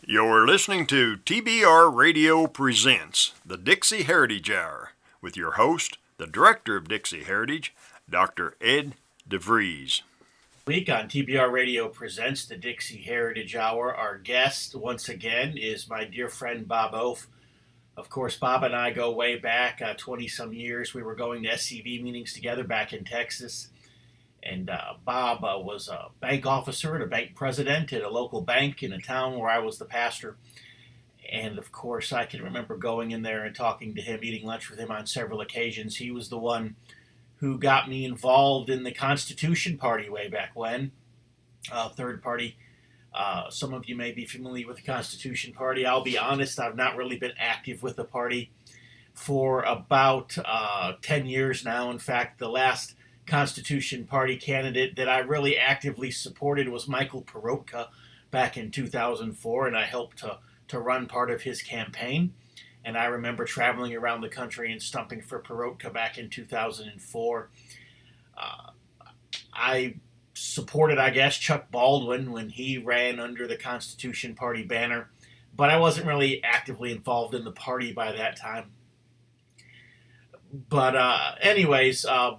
You're listening to TBR Radio Presents, the Dixie Heritage Hour, with your host, the Director of Dixie Heritage, Dr. Ed DeVries. Week on TBR Radio Presents, the Dixie Heritage Hour. Our guest, once again, is my dear friend Bob Eoff. Of course, Bob and I go way back, 20-some years. We were going to SCV meetings together back in Texas. And Bob was a bank officer and a bank president at a local bank in a town where I was the pastor. And of course, I can remember going in there and talking to him, eating lunch with him on several occasions. He was the one who got me involved in the Constitution Party way back when. Third party. Some of you may be familiar with the Constitution Party. I'll be honest, I've not really been active with the party for about 10 years now. In fact, the last Constitution Party candidate that I really actively supported was Michael Perotka back in 2004, and I helped to run part of his campaign. And I remember traveling around the country and stumping for Perotka back in 2004. I supported, I guess, Chuck Baldwin when he ran under the Constitution Party banner, but I wasn't really actively involved in the party by that time. But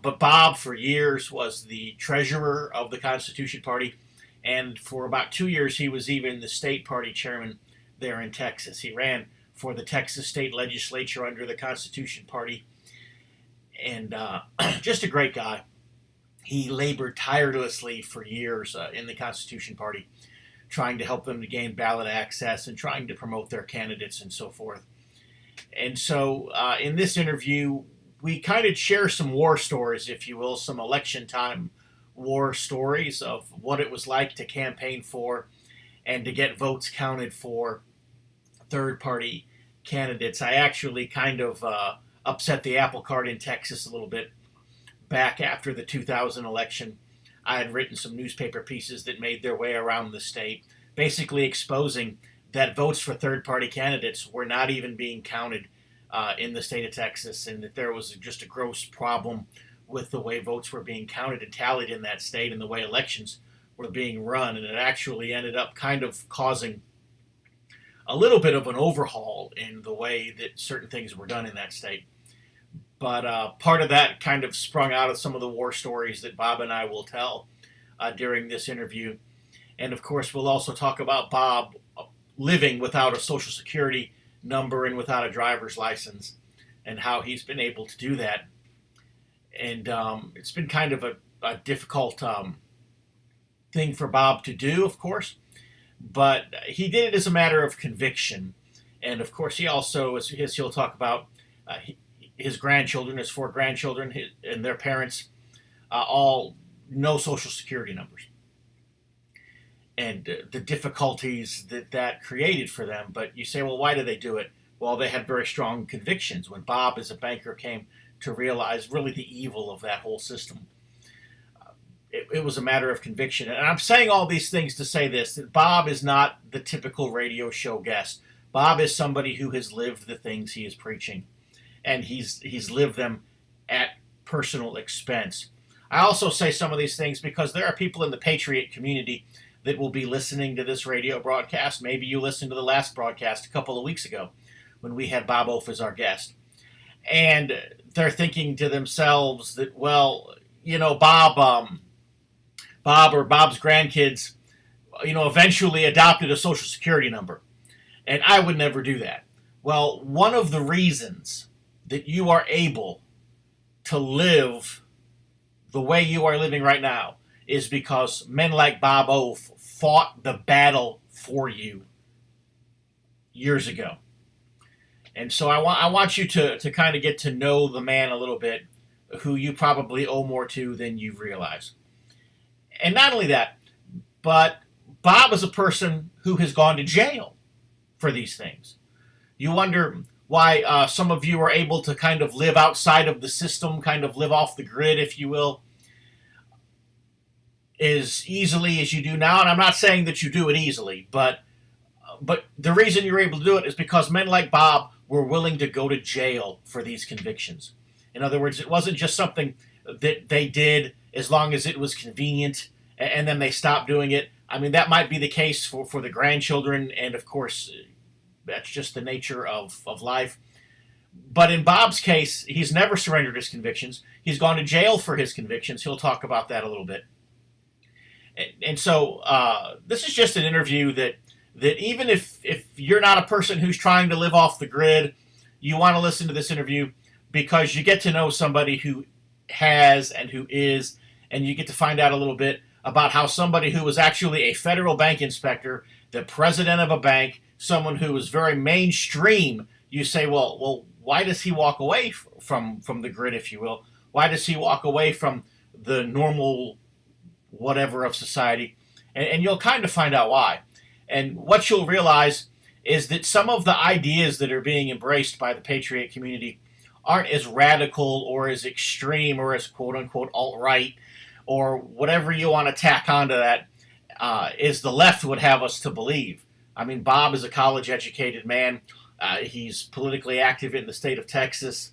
but Bob for years was the treasurer of the Constitution Party, and for about 2 years he was even the state party chairman there in Texas. He ran for the Texas state legislature under the Constitution Party, and just a great guy. He labored tirelessly for years in the Constitution Party, trying to help them to gain ballot access and trying to promote their candidates and so forth. And so in this interview, we kind of share some war stories, if you will, some election time war stories of what it was like to campaign for and to get votes counted for third-party candidates. I actually kind of upset the apple cart in Texas a little bit back after the 2000 election. I had written some newspaper pieces that made their way around the state, basically exposing that votes for third-party candidates were not even being counted in the state of Texas, and that there was just a gross problem with the way votes were being counted and tallied in that state and the way elections were being run. And it actually ended up kind of causing a little bit of an overhaul in the way that certain things were done in that state. But part of that kind of sprung out of some of the war stories that Bob and I will tell during this interview. And of course, we'll also talk about Bob living without a Social Security number and without a driver's license, and how he's been able to do that. And it's been kind of a difficult thing for Bob to do, of course, but he did it as a matter of conviction. And of course, he also, as he'll talk about, his grandchildren, his 4 grandchildren, and their parents, all no Social Security numbers, and the difficulties that created for them. But you say, well, why did they do it? Well, they had very strong convictions. When Bob, as a banker, came to realize really the evil of that whole system, it was a matter of conviction. And I'm saying all these things to say this, that Bob is not the typical radio show guest. Bob is somebody who has lived the things he is preaching, and he's lived them at personal expense. I also say some of these things because there are people in the Patriot community that will be listening to this radio broadcast. Maybe you listened to the last broadcast a couple of weeks ago when we had Bob Eoff as our guest. And they're thinking to themselves that, well, Bob or Bob's grandkids, eventually adopted a Social Security number. And I would never do that. Well, one of the reasons that you are able to live the way you are living right now is because men like Bob Eoff fought the battle for you years ago. And so I want you to kind of get to know the man a little bit, who you probably owe more to than you realize. And not only that, but Bob is a person who has gone to jail for these things. You wonder why some of you are able to kind of live outside of the system, kind of live off the grid, if you will, as easily as you do now. And I'm not saying that you do it easily, but the reason you're able to do it is because men like Bob were willing to go to jail for these convictions. In other words, it wasn't just something that they did as long as it was convenient and then they stopped doing it. I mean, that might be the case for the grandchildren, and of course, that's just the nature of life. But in Bob's case, he's never surrendered his convictions. He's gone to jail for his convictions. He'll talk about that a little bit. And so this is just an interview that even if you're not a person who's trying to live off the grid, you want to listen to this interview because you get to know somebody who has and who is, and you get to find out a little bit about how somebody who was actually a federal bank inspector, the president of a bank, someone who was very mainstream, you say, well, why does he walk away from the grid, if you will? Why does he walk away from the normal whatever of society? And you'll kind of find out why. And what you'll realize is that some of the ideas that are being embraced by the Patriot community aren't as radical or as extreme or as quote-unquote alt-right or whatever you want to tack onto that is the left would have us to believe. I mean, Bob is a college-educated man. He's politically active in the state of Texas.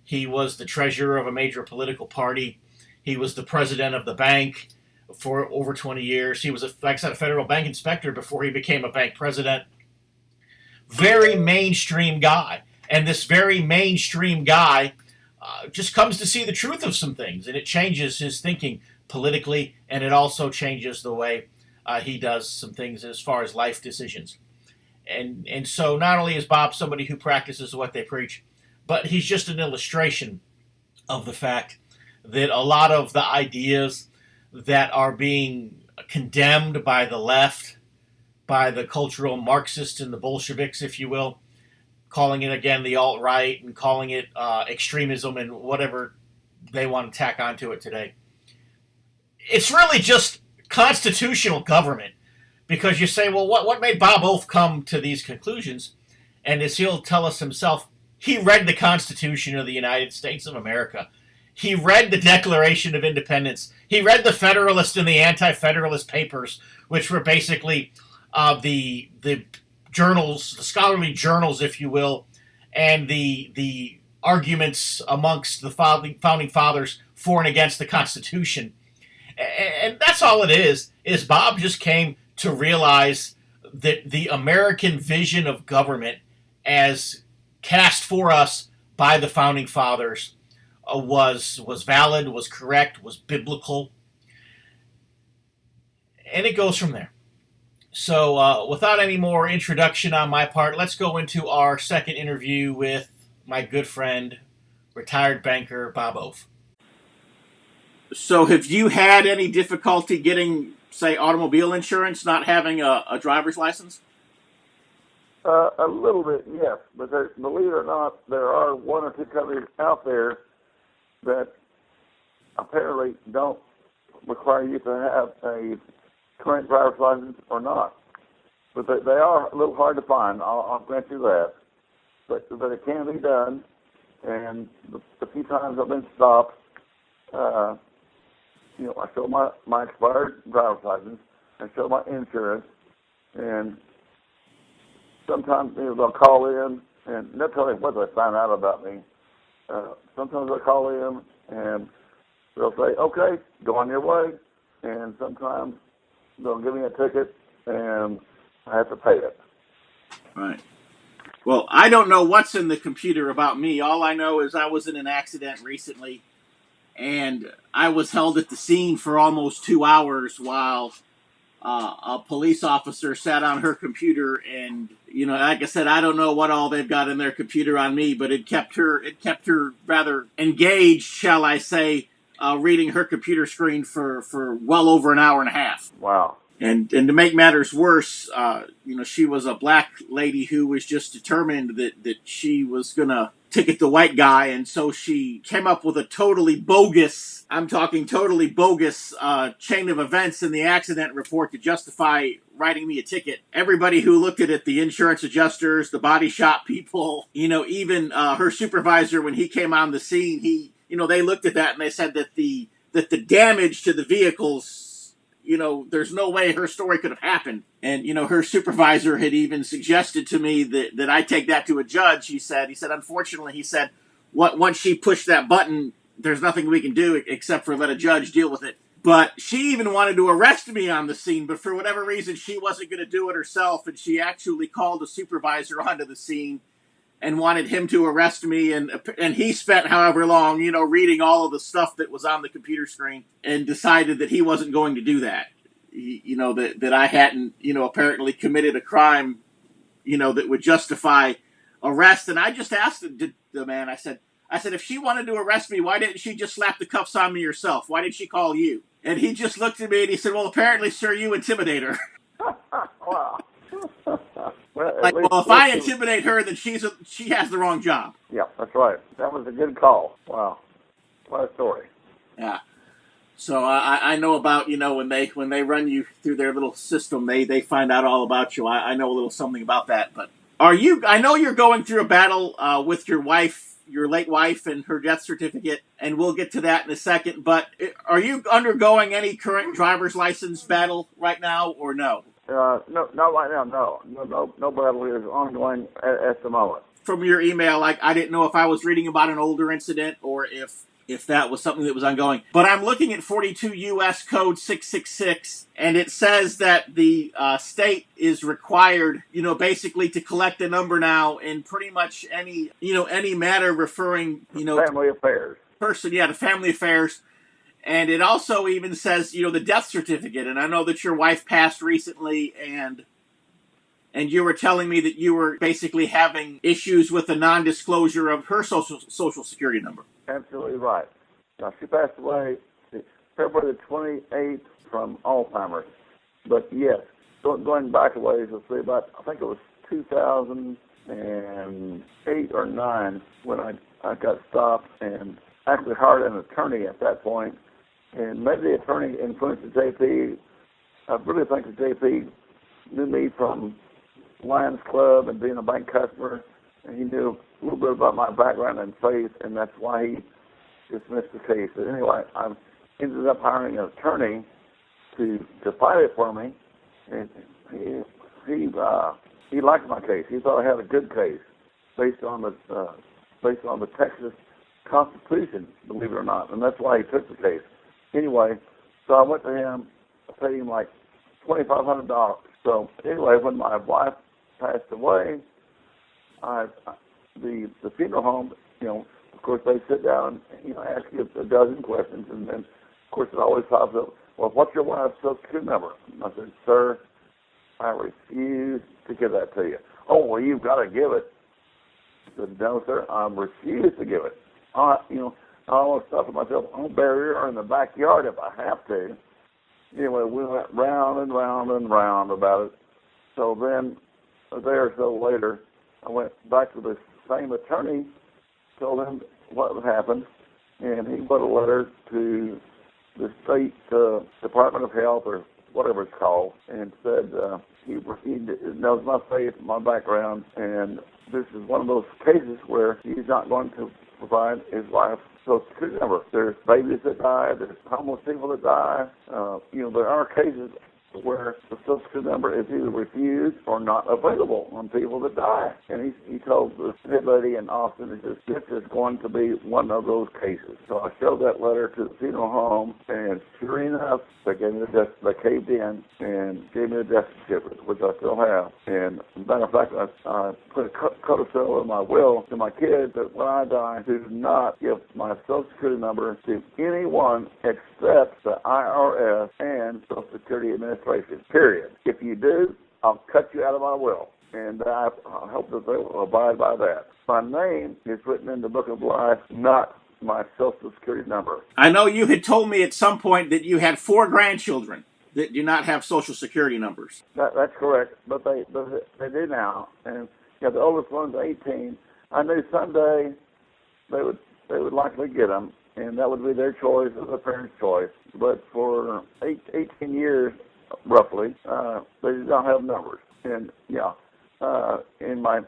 He was the treasurer of a major political party. He was the president of the bank for over 20 years. He was, like I said, a federal bank inspector before he became a bank president. Very mainstream guy. And this very mainstream guy just comes to see the truth of some things, and it changes his thinking politically, and it also changes the way he does some things as far as life decisions. And so not only is Bob somebody who practices what they preach, but he's just an illustration of the fact that a lot of the ideas that are being condemned by the left, by the cultural Marxists and the Bolsheviks, if you will, calling it, again, the alt-right and calling it extremism and whatever they want to tack onto it today. It's really just constitutional government, because you say, well, what made Bob Eoff come to these conclusions? And as he'll tell us himself, he read the Constitution of the United States of America. He read the Declaration of Independence. He read the Federalist and the Anti-Federalist Papers, which were basically the journals, the scholarly journals, if you will, and the arguments amongst the founding fathers for and against the Constitution. And that's all it is Bob just came to realize that the American vision of government as cast for us by the founding fathers was valid, was correct, was biblical. And it goes from there. So without any more introduction on my part, let's go into our second interview with my good friend, retired banker Bob Eoff. So have you had any difficulty getting, say, automobile insurance, not having a driver's license? A little bit, yes. But believe it or not, there are one or two companies out there that apparently don't require you to have a current driver's license or not. But they are a little hard to find, I'll grant you that. But it can be done, and the few times I've been stopped, I show my expired driver's license, I show my insurance, and sometimes they'll call in, and they'll tell me what they find out about me. Sometimes they'll call in, and they'll say, okay, go on your way, and sometimes they'll give me a ticket, and I have to pay it. Right. Well, I don't know what's in the computer about me. All I know is I was in an accident recently, and I was held at the scene for almost 2 hours while a police officer sat on her computer, and like I said, I don't know what all they've got in their computer on me, but it kept her rather engaged, shall I say, reading her computer screen for well over an hour and a half. Wow. And to make matters worse, she was a black lady who was just determined that she was going to ticket the white guy, and so she came up with a totally bogus, I'm talking totally bogus, chain of events in the accident report to justify writing me a ticket. Everybody who looked at it, the insurance adjusters, the body shop people, even her supervisor, when he came on the scene, they looked at that and they said that the damage to the vehicles, there's no way her story could have happened. And, her supervisor had even suggested to me that I take that to a judge. He said, unfortunately, once she pushed that button, there's nothing we can do except for let a judge deal with it. But she even wanted to arrest me on the scene, but for whatever reason, she wasn't going to do it herself, and she actually called a supervisor onto the scene and wanted him to arrest me, and he spent however long, reading all of the stuff that was on the computer screen, and decided that he wasn't going to do that. That I hadn't, apparently committed a crime, that would justify arrest. And I just asked the man, I said, if she wanted to arrest me, why didn't she just slap the cuffs on me herself? Why did she call you? And he just looked at me and he said, well, apparently, sir, you intimidate her. Wow. Well, if I intimidate her, then she has the wrong job. Yeah, that's right. That was a good call. Wow. What a story. Yeah. So I know about, when they run you through their little system, they find out all about you. I know a little something about that. But I know you're going through a battle with your wife, your late wife, and her death certificate, and we'll get to that in a second. But are you undergoing any current driver's license battle right now, or no? No, not right now. No battle is ongoing at the moment. From your email, I didn't know if I was reading about an older incident or if that was something that was ongoing. But I'm looking at 42 U.S. Code 666, and it says that the state is required, basically to collect a number now in pretty much any matter referring, family affairs. To family affairs. And it also even says, the death certificate. And I know that your wife passed recently, and you were telling me that you were basically having issues with the non-disclosure of her social security number. Absolutely right. Now, she passed away February the 28th from Alzheimer's. But yes, going back a ways, let's see, I think it was 2008 or 9 when I got stopped and actually hired an attorney at that point. And maybe the attorney influenced the JP. I really think the JP knew me from Lions Club and being a bank customer, and he knew a little bit about my background and faith, and that's why he dismissed the case. But anyway, I ended up hiring an attorney to fight it for me, and he liked my case. He thought I had a good case based on the Texas Constitution, believe it or not, and that's why he took the case. Anyway, so I went to him, I paid him like $2,500. So anyway, when my wife passed away, the funeral home, of course they sit down and ask you a dozen questions, and then of course it always pops up, well, what's your wife's social security number? And I said, sir, I refuse to give that to you. Oh, well, you've got to give it. I said, no, sir, I refuse to give it. I almost thought to myself, I'll bury her in the backyard if I have to. Anyway, we went round and round and round about it. So then, a day or so later, I went back to the same attorney, told him what had happened, and he put a letter to the state Department of Health or whatever it's called, and said he knows my faith, my background, and this is one of those cases where he's not going to provide his wife's social security number. There's babies that die, there's homeless people that die. There are cases where the social security number is either refused or not available on people that die. And he told the head lady in Austin, he says, this is going to be one of those cases. So I showed that letter to the funeral home, and sure enough, they caved in and gave me the death certificate, which I still have. And as a matter of fact, I put a codicil in my will to my kids that when I die, do not give my social security number to anyone except the IRS and Social Security Administration, period. If you do, I'll cut you out of my will. And I hope that they will abide by that. My name is written in the Book of Life, not my Social Security number. I know you had told me at some point that you had 4 grandchildren that do not have Social Security numbers. That's correct, but they do now. And the oldest one's 18. I knew someday they would likely get them, and that would be their choice or their parents' choice. But for 18 years, roughly, they did not have numbers. And and my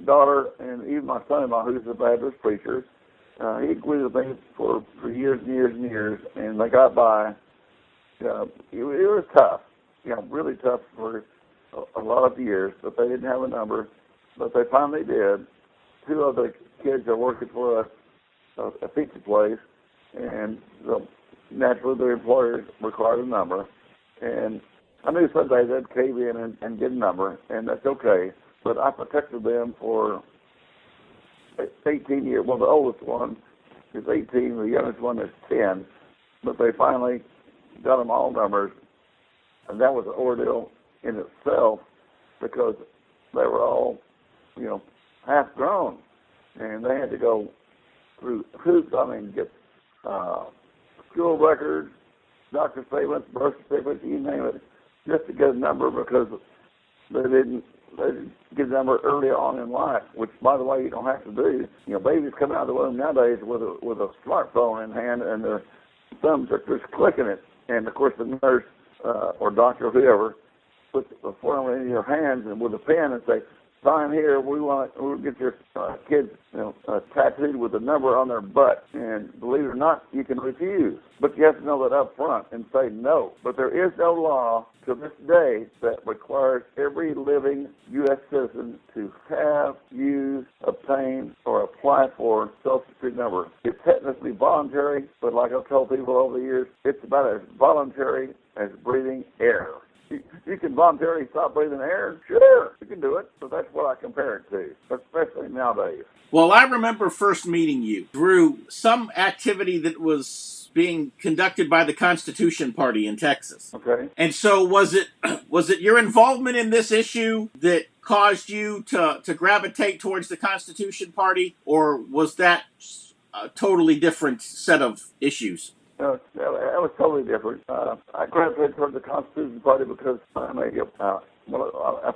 daughter and even my son-in-law, who's a Baptist preacher, he agreed with me for years and years and years, and they got by. It was tough, really tough for a lot of years, but they didn't have a number. But they finally did. 2 of the kids are working for a pizza place, and so, naturally the employers required a number, and I knew someday they'd cave in and get a number, and that's okay. But I protected them for 18 years. Well, the oldest one is 18, the youngest one is 10, but they finally got them all numbers, and that was an ordeal in itself because they were all, half grown, and they had to go through hoops. I mean, get school records, doctor statements, birth certificates, you name it, just to get a number because they didn't get a number early on in life, which, by the way, you don't have to do. Babies come out of the womb nowadays with a smartphone in hand, and their thumbs are just clicking it. And, of course, the nurse or doctor or whoever puts the form in your hands and with a pen and say, sign here, we'll get your kids tattooed with a number on their butt. And believe it or not, you can refuse. But you have to know that up front and say no. But there is no law to this day that requires every living U.S. citizen to have, use, obtain, or apply for a Social Security number. It's technically voluntary, but like I've told people over the years, it's about as voluntary as breathing air. You can voluntarily stop breathing air? Sure, you can do it. So that's what I compare it to, especially nowadays. Well, I remember first meeting you through some activity that was being conducted by the Constitution Party in Texas. Okay. And so was it your involvement in this issue that caused you to gravitate towards the Constitution Party, or was that a totally different set of issues? No, that was totally different. I gravitated toward the Constitution Party because when I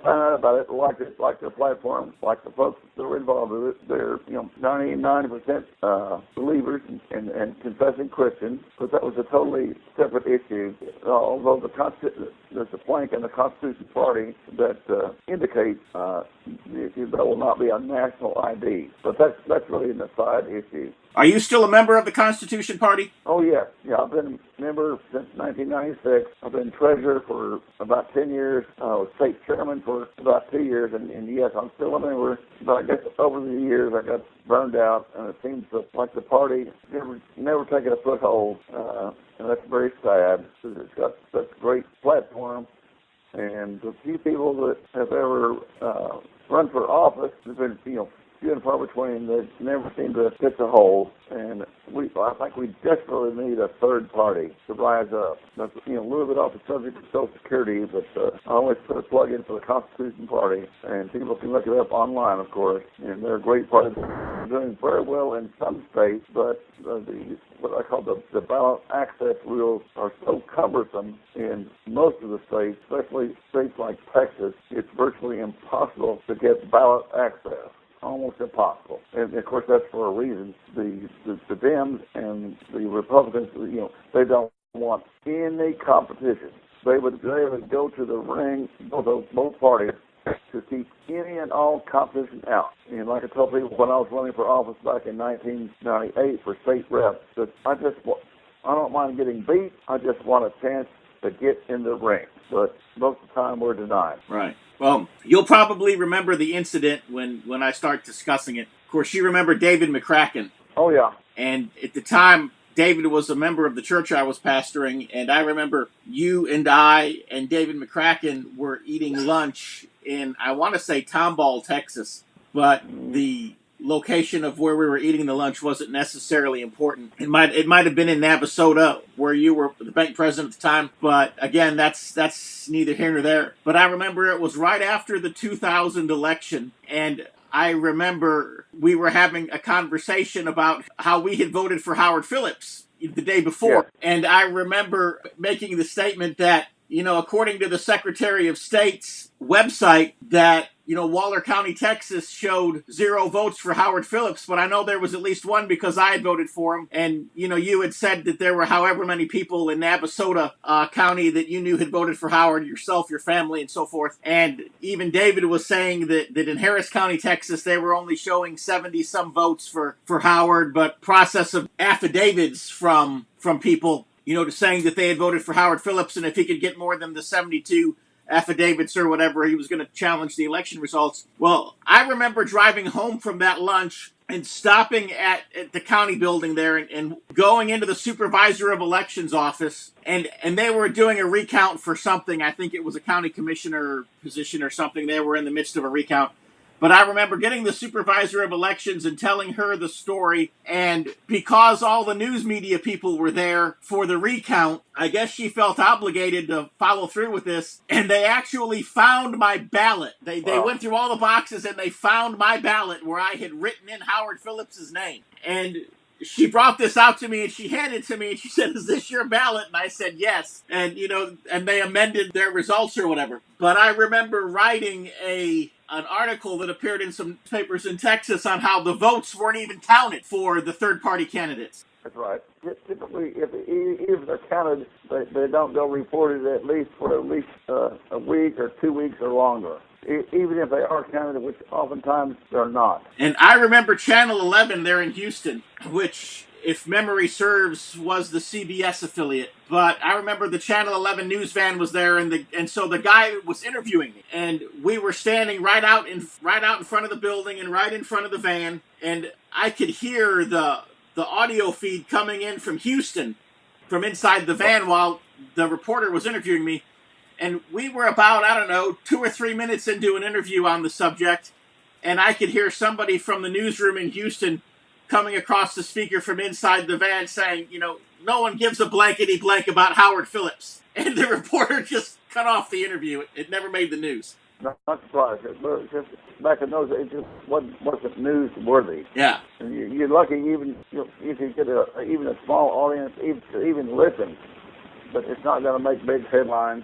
found out about it, liked the platform, liked the folks that were involved with it. They're 99% believers and confessing Christians, but that was a totally separate issue. Although there's a plank in the Constitution Party that indicates there will not be a national ID, but that's really an aside issue. Are you still a member of the Constitution Party? Oh, yes. Yeah, I've been a member since 1996. I've been treasurer for about 10 years. I was state chairman for about 2 years, and yes, I'm still a member. But I guess over the years I got burned out, and it seems like the party never taken a foothold, and that's very sad because it's got such a great platform. And the few people that have ever run for office have been, few and far between. They never seem to get the hold, and I think we desperately need a third party to rise up. That's a little bit off the subject of Social Security, but I always put a plug in for the Constitution Party, and people can look it up online, of course. And they're a great party, doing very well in some states, but what I call the ballot access rules are so cumbersome in most of the states, especially states like Texas. It's virtually impossible to get ballot access. Almost impossible. And of course that's for a reason. The Dems and the Republicans, they don't want any competition. They would go to the ring, both parties, to keep any and all competition out. And like I told people when I was running for office back in 1998 for state rep, that I don't mind getting beat. I just want a chance to get in the ring. But most of the time we're denied. Right. Well, you'll probably remember the incident when I start discussing it. Of course, you remember David McCracken. Oh, yeah. And at the time, David was a member of the church I was pastoring, and I remember you and I and David McCracken were eating lunch in, I want to say, Tomball, Texas. But the location of where we were eating the lunch wasn't necessarily important. It might have been in Navasota, where you were the bank president at the time. But again, that's neither here nor there. But I remember it was right after the 2000 election, and I remember we were having a conversation about how we had voted for Howard Phillips the day before. Yeah. And I remember making the statement that, according to the Secretary of State's website, that Waller County, Texas showed 0 votes for Howard Phillips, but I know there was at least one because I had voted for him. And, you had said that there were however many people in Navasota County that you knew had voted for Howard, yourself, your family, and so forth. And even David was saying that in Harris County, Texas, they were only showing 70-some votes for Howard, but process of affidavits from people, saying that they had voted for Howard Phillips, and if he could get more than the 72, affidavits or whatever. He was going to challenge the election results. Well, I remember driving home from that lunch and stopping at the county building there and going into the supervisor of elections office, and they were doing a recount for something. I think it was a county commissioner position or something. They were in the midst of a recount. But I remember getting the supervisor of elections and telling her the story, and because all the news media people were there for the recount, I guess she felt obligated to follow through with this, and they actually found my ballot. They went through all the boxes and they found my ballot where I had written in Howard Phillips's name. And she brought this out to me and she handed it to me and she said, "Is this your ballot?" And I said, "Yes." And, and they amended their results or whatever. But I remember writing an article that appeared in some papers in Texas on how the votes weren't even counted for the third-party candidates. That's right. Typically, if they're counted, they don't go reported for at least a week or 2 weeks or longer. Even if they are counted, which oftentimes they're not. And I remember Channel 11 there in Houston, which, if memory serves, was the CBS affiliate. But I remember the Channel 11 news van was there, and so the guy was interviewing me, and we were standing right out in front of the building and right in front of the van, and I could hear the audio feed coming in from Houston, from inside the van while the reporter was interviewing me. And we were about, 2 or 3 minutes into an interview on the subject, and I could hear somebody from the newsroom in Houston coming across the speaker from inside the van saying, "No one gives a blankety blank about Howard Phillips." And the reporter just cut off the interview. It never made the news. Not surprised. Just back in those days, it just wasn't newsworthy. Yeah. And you're lucky even if you get even a small audience to even listen, but it's not going to make big headlines.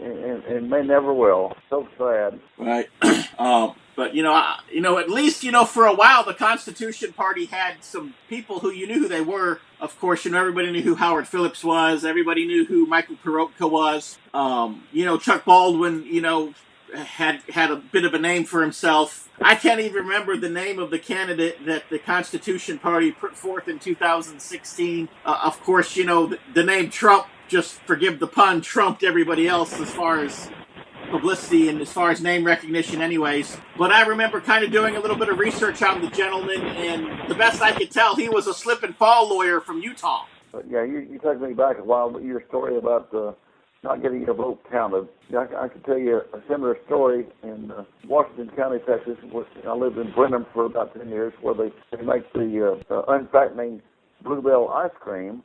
And may never will. So sad. Right. But at least for a while the Constitution Party had some people who you knew who they were. Of course, everybody knew who Howard Phillips was. Everybody knew who Michael Perotka was. Chuck Baldwin, had a bit of a name for himself. I can't even remember the name of the candidate that the Constitution Party put forth in 2016. Of course, the name Trump, just forgive the pun, trumped everybody else as far as publicity and as far as name recognition anyways. But I remember kind of doing a little bit of research on the gentleman, and the best I could tell, he was a slip and fall lawyer from Utah. But yeah, you took me back a while, but your story about not getting your vote counted. I could tell you a similar story in Washington County, Texas. I lived in Brenham for about 10 years, where they make the unfattening Bluebell ice cream.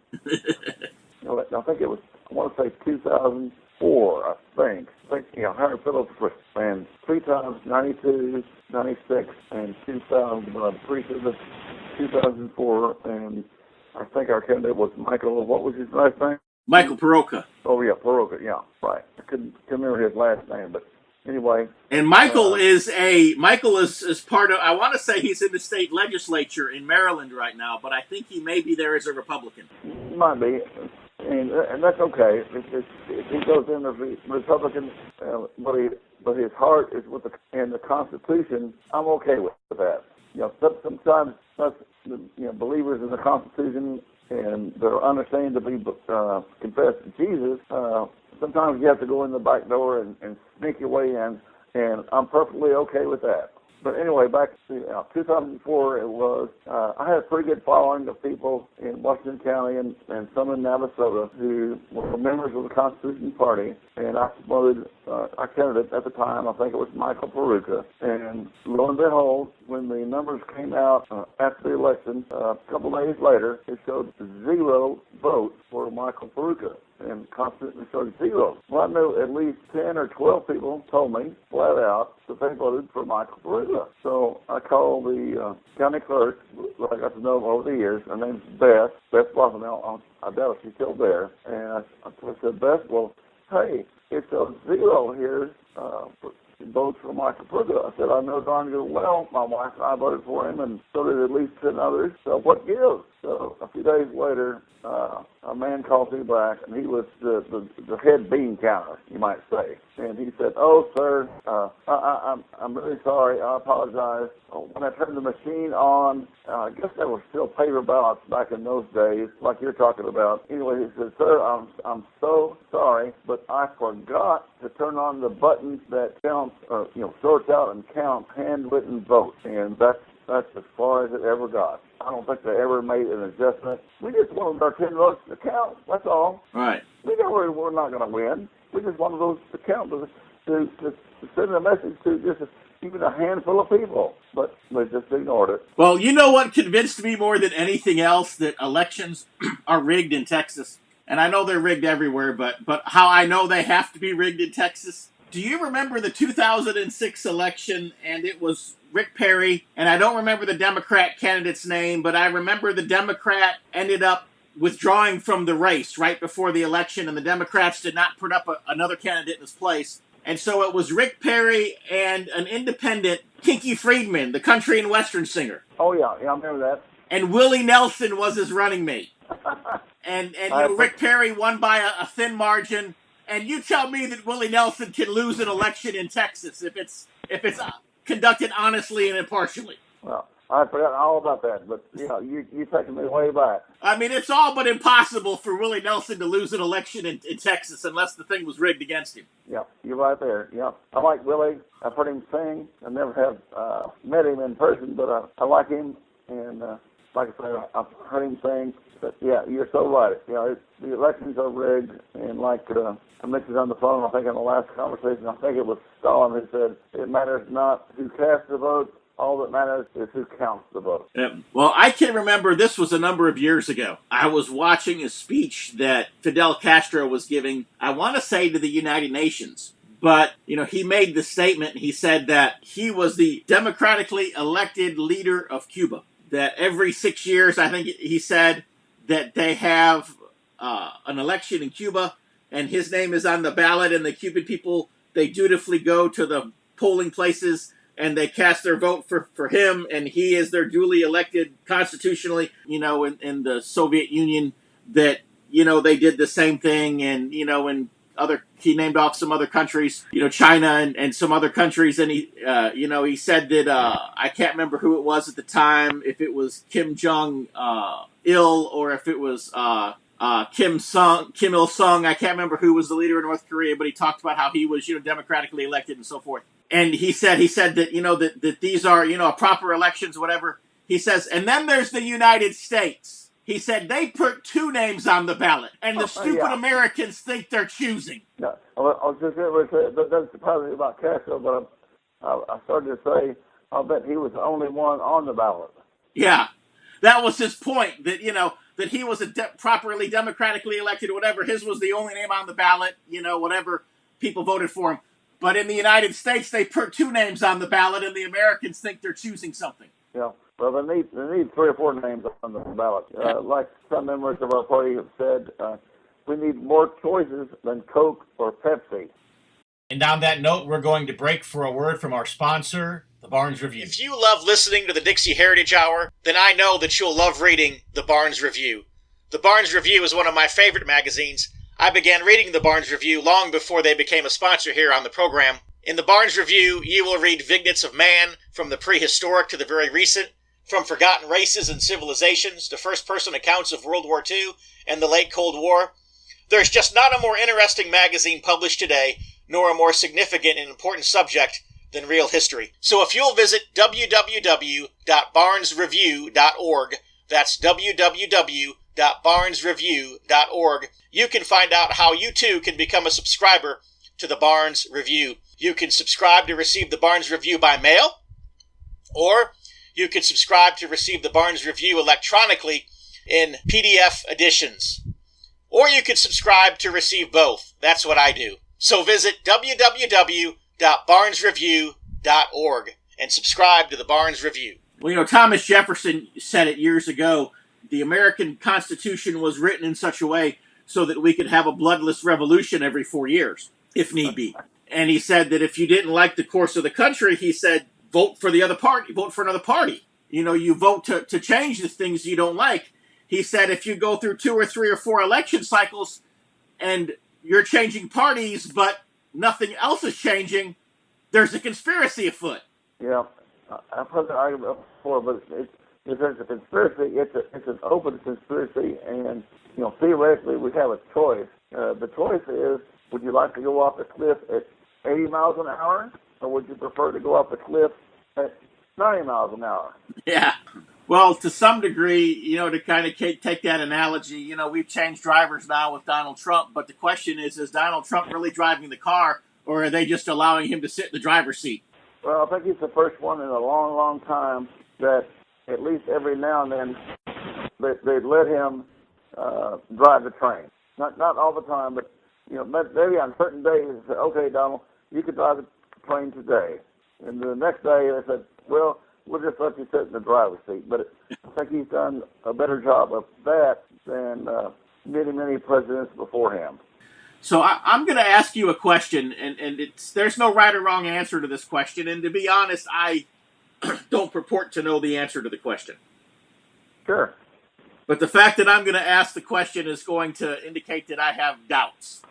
I think it was, I want to say 2004, I think. Howard Phillips ran 3 times, 92, 96, and 2000, but I'm pretty sure that's 2004, and I think our candidate was Michael, what was his last name? Michael Perotka. Oh, yeah, Perotka, yeah, right. I couldn't remember his last name, but anyway. And Michael is part of, I want to say he's in the state legislature in Maryland right now, but I think he may be there as a Republican. Might be. And that's okay. If he goes in as a Republican, but his heart is with the Constitution, I'm okay with that. Sometimes us, believers in the Constitution and they're understanding to be confessed to Jesus, sometimes you have to go in the back door and sneak your way in, and I'm perfectly okay with that. But anyway, back to 2004, it was, I had a pretty good following of people in Washington County and some in Navasota who were members of the Constitution Party, and I supported our candidate at the time. I think it was Michael Perotka. And lo and behold, when the numbers came out after the election, a couple of days later, it showed 0 votes for Michael Perotka. And Constitution showed 0. Well, I know at least 10 or 12 people told me flat out that they voted for Michael Perotka. So I called the county clerk, who I got to know over the years. Her name's Beth Bluffenell. I doubt if she's still there. And I said, Beth, well, hey, it shows 0 here votes for Michael Perotka. I said, I know darn good well my wife and I voted for him, and so did at least 10 others. So what gives? So a few days later, a man called Sue Black, and he was the head bean counter, you might say. And he said, "Oh, sir, I'm really sorry. I apologize. When I turned the machine on, I guess there were still paper ballots back in those days, like you're talking about. Anyway," he said, "Sir, I'm so sorry, but I forgot to turn on the button that counts, sorts out and counts handwritten votes, and that's as far as it ever got. I don't think they ever made an adjustment. We just wanted our 10 votes to count. That's all. Right. We know we're not going to win. We just wanted those to count, to send a message to just even a handful of people." But they just ignored it. Well, you know what convinced me more than anything else that elections are rigged in Texas? And I know they're rigged everywhere, but how I know they have to be rigged in Texas? Do you remember the 2006 election, and it was Rick Perry, and I don't remember the Democrat candidate's name, but I remember the Democrat ended up withdrawing from the race right before the election, and the Democrats did not put up another candidate in his place. And so it was Rick Perry and an independent, Kinky Friedman, the country and western singer. Oh, yeah, I remember that. And Willie Nelson was his running mate. And Rick Perry won by a thin margin. And you tell me that Willie Nelson can lose an election in Texas if it's conducted honestly and impartially. Well, I forgot all about that, but you're taking me way back. I mean, it's all but impossible for Willie Nelson to lose an election in Texas unless the thing was rigged against him. Yeah, you're right there. Yeah, I like Willie. I've heard him sing. I never have met him in person, but I like him. And like I say, I've heard him sing. But yeah, you're so right. The elections are rigged, and like I mentioned on the phone, I think in the last conversation, I think it was Stalin who said, "It matters not who casts the vote. All that matters is who counts the vote." Well, I can remember this was a number of years ago. I was watching a speech that Fidel Castro was giving, I want to say to the United Nations. But, he made the statement, he said that he was the democratically elected leader of Cuba. That every 6 years, I think he said, that they have an election in Cuba, and his name is on the ballot, and the Cuban people, they dutifully go to the polling places, and they cast their vote for him, and he is their duly elected constitutionally. In the Soviet Union, that, they did the same thing, and, he named off some other countries, China and some other countries, and he said that, I can't remember who it was at the time, if it was Kim Jong-il, or if it was Kim Il-sung. I can't remember who was the leader in North Korea, but he talked about how he was, democratically elected and so forth. And he said that, that these are, proper elections, whatever. He says, and then there's the United States. He said they put 2 names on the ballot, and the stupid Americans think they're choosing. Yeah, I was just going to say, that doesn't surprise me about Castro, but I started to say, I'll bet he was the only one on the ballot. Yeah, that was his point, that, that he was properly democratically elected or whatever. His was the only name on the ballot, whatever people voted for him. But in the United States, they put 2 names on the ballot, and the Americans think they're choosing something. Yeah. Well, they need 3 or 4 names on the ballot. Like some members of our party have said, we need more choices than Coke or Pepsi. And on that note, we're going to break for a word from our sponsor, the Barnes Review. If you love listening to the Dixie Heritage Hour, then I know that you'll love reading the Barnes Review. The Barnes Review is one of my favorite magazines. I began reading the Barnes Review long before they became a sponsor here on the program. In the Barnes Review, you will read vignettes of man, from the prehistoric to the very recent, from forgotten races and civilizations to first-person accounts of World War II and the late Cold War. There's just not a more interesting magazine published today, nor a more significant and important subject than real history. So if you'll visit www.barnesreview.org, that's www.barnesreview.org, you can find out how you too can become a subscriber to the Barnes Review. You can subscribe to receive the Barnes Review by mail, or you can subscribe to receive the Barnes Review electronically in PDF editions. Or you can subscribe to receive both. That's what I do. So visit www.barnesreview.org and subscribe to the Barnes Review. Well, Thomas Jefferson said it years ago, the American Constitution was written in such a way so that we could have a bloodless revolution every 4 years, if need be. And he said that if you didn't like the course of the country, he said, vote for the other party, vote for another party. You vote to change the things you don't like. he said if you go through 2 or 3 or 4 election cycles and you're changing parties, but nothing else is changing, there's a conspiracy afoot. Yeah, I've heard that argument before, but if there's a conspiracy, it's an open conspiracy, and theoretically we have a choice. The choice is: would you like to go off the cliff at 80 miles an hour, or would you prefer to go off the cliff at 90 miles an hour? Yeah. Well, to some degree, to kind of take that analogy, we've changed drivers now with Donald Trump, but the question is Donald Trump really driving the car, or are they just allowing him to sit in the driver's seat? Well, I think he's the first one in a long, long time that at least every now and then they'd let him drive the train. Not all the time, but maybe on certain days they said, "Okay, Donald, you can drive the train today." And the next day they said, "Well, we'll just let you sit in the driver's seat." But I think he's done a better job of that than many presidents before him. So I'm going to ask you a question, and there's no right or wrong answer to this question. And to be honest, I don't purport to know the answer to the question. Sure. But the fact that I'm going to ask the question is going to indicate that I have doubts.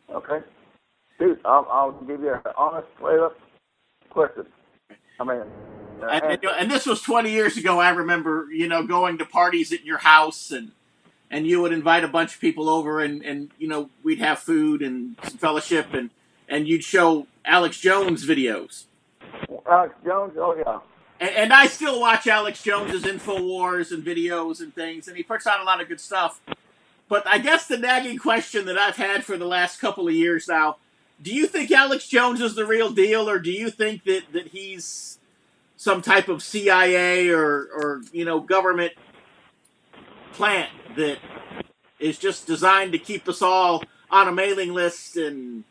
Okay. Dude, I'll give you an honest, straight-up question. I mean... And this was 20 years ago. I remember, going to parties at your house, and you would invite a bunch of people over, and we'd have food and some fellowship, and you'd show Alex Jones videos. Alex Jones? Oh, yeah. And I still watch Alex Jones's InfoWars and videos and things, and he puts out a lot of good stuff. But I guess the nagging question that I've had for the last couple of years now, do you think Alex Jones is the real deal, or do you think that he's some type of CIA or government plant that is just designed to keep us all on a mailing list and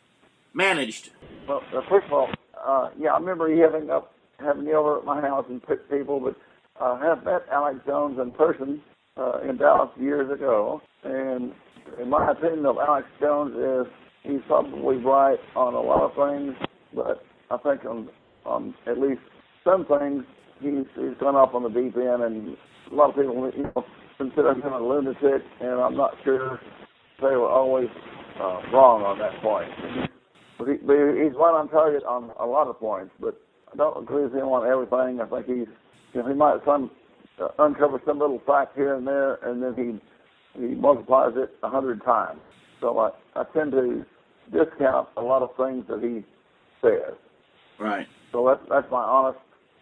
managed? Well, first of all, I remember you having me over at my house and pick people, but I have met Alex Jones in person in Dallas years ago, and in my opinion of Alex Jones is he's probably right on a lot of things, but I think on at least some things he's gone off on the deep end, and a lot of people consider him a lunatic, and I'm not sure they were always wrong on that point. But he's right on target on a lot of points, but I don't agree with him on everything. I think he might uncover some little fact here and there, and then he multiplies it 100 times. So I tend to discount a lot of things that he says. Right. So that's my honest,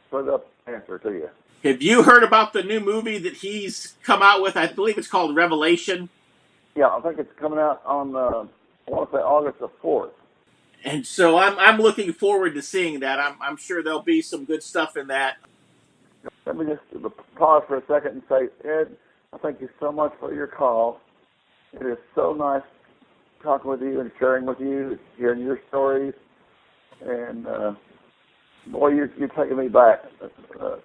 straight-up answer to you. Have you heard about the new movie that he's come out with? I believe it's called Revelation. Yeah, I think it's coming out on, I want to say August the 4th. And so I'm looking forward to seeing that. I'm sure there'll be some good stuff in that. Let me just pause for a second and say, Ed, I thank you so much for your call. It is so nice talking with you and sharing with you, hearing your stories. And, boy, you're taking me back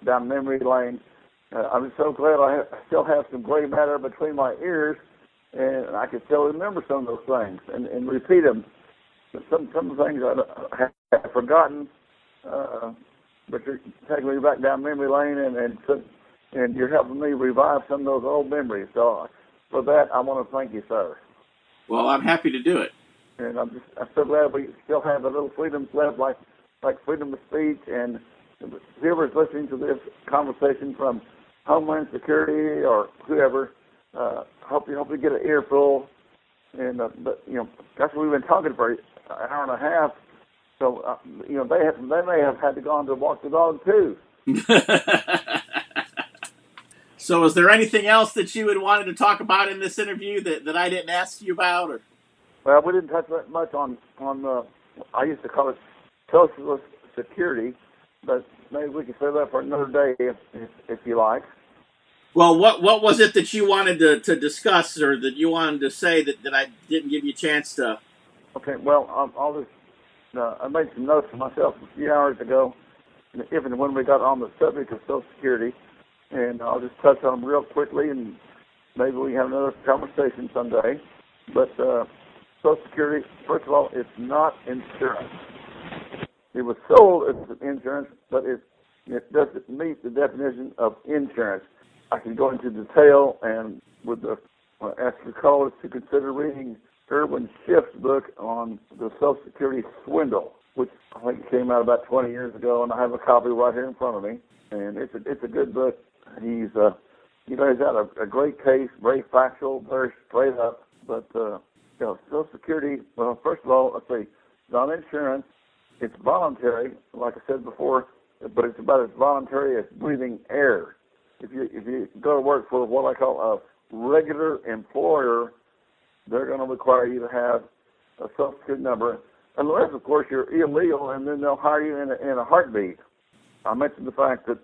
down memory lane. I'm so glad I still have some gray matter between my ears, and I can still remember some of those things and repeat them. Some of the things I have forgotten, but you're taking me back down memory lane, and you're helping me revive some of those old memories. So for that, I want to thank you, sir. Well, I'm happy to do it. And I'm so glad we still have a little freedom left, like freedom of speech. And whoever's listening to this conversation from Homeland Security or whoever, hope you get an earful. And but that's what we've been talking for an hour and a half. So they may have had to go on to walk the dog too. So, is there anything else that you had wanted to talk about in this interview that I didn't ask you about? Or? Well, we didn't touch much on I used to call it socialist security, but maybe we can save that for another day if you like. Well, what was it that you wanted to discuss, or that you wanted to say that I didn't give you a chance to? Okay, well, I made some notes for myself a few hours ago, if and when we got on the subject of Social Security, and I'll just touch on them real quickly, and maybe we have another conversation someday. But Social Security, first of all, it's not insurance. It was sold as insurance, but it doesn't meet the definition of insurance. I can go into detail and would ask your callers to consider reading Irwin Schiff's book on the Social Security swindle, which I think came out about 20 years ago, and I have a copy right here in front of me. And it's a good book. He's he's got a great case, very factual, very straight up. But Social Security, well, first of all, let's see, it's not insurance. It's voluntary, like I said before, but it's about as voluntary as breathing air. If you go to work for what I call a regular employer, they're going to require you to have a Social Security number, unless, of course, you're illegal, and then they'll hire you in a heartbeat. I mentioned the fact that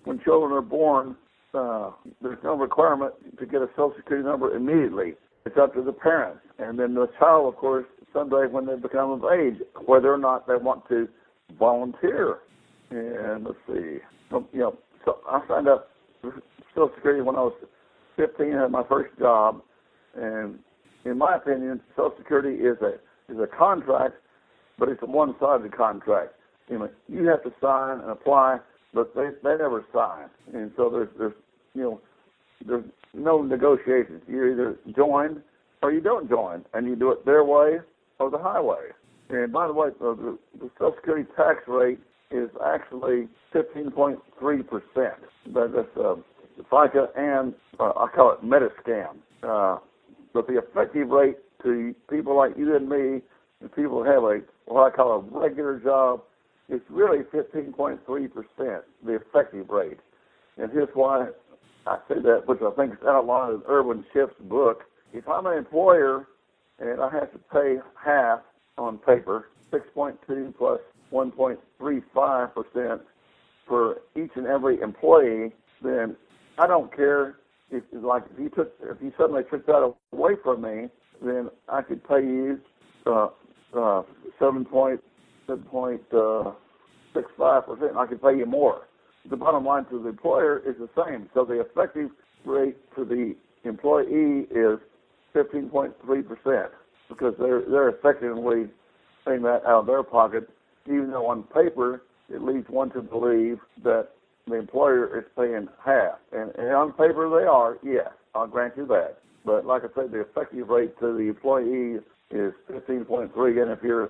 when children are born, there's no requirement to get a Social Security number immediately. It's up to the parents. And then the child, of course, someday when they become of age, whether or not they want to volunteer. And let's see. So I signed up for Social Security when I was 15, had my first job. And in my opinion, Social Security is a contract, but it's a one-sided contract. You have to sign and apply, but they never sign. And so there's no negotiations. You either join or you don't join, and you do it their way or the highway. And by the way, the Social Security tax rate is actually 15.3%. That's FICA and I call it Metascam. But the effective rate to people like you and me, and people who have what I call a regular job, is really 15.3%, the effective rate. And here's why I say that, which I think is outlined in Irwin Schiff's book. If I'm an employer and I have to pay half on paper, 6.2 plus 1.35% for each and every employee, then I don't care if you suddenly took that away from me, then I could pay you 7.65%. I could pay you more. The bottom line to the employer is the same. So the effective rate to the employee is 15.3% because they're effectively paying that out of their pocket, even though on paper it leads one to believe that the employer is paying half. And on paper they are, yes, I'll grant you that. But like I said, the effective rate to the employee is 15.3%. And if you're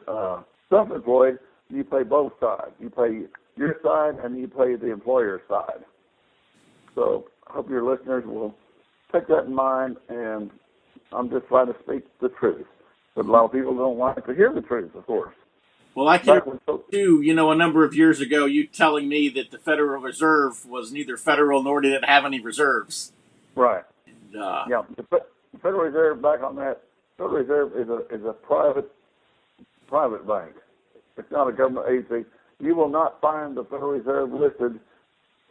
self-employed, you pay both sides. You pay your side and you pay the employer's side. So I hope your listeners will take that in mind, and I'm just trying to speak the truth. But a lot of people don't like to hear the truth, of course. Well, I can too, a number of years ago, you telling me that the Federal Reserve was neither federal nor did it have any reserves. Right. And, yeah, the Federal Reserve, back on that, Federal Reserve is a private bank. It's not a government agency. You will not find the Federal Reserve listed.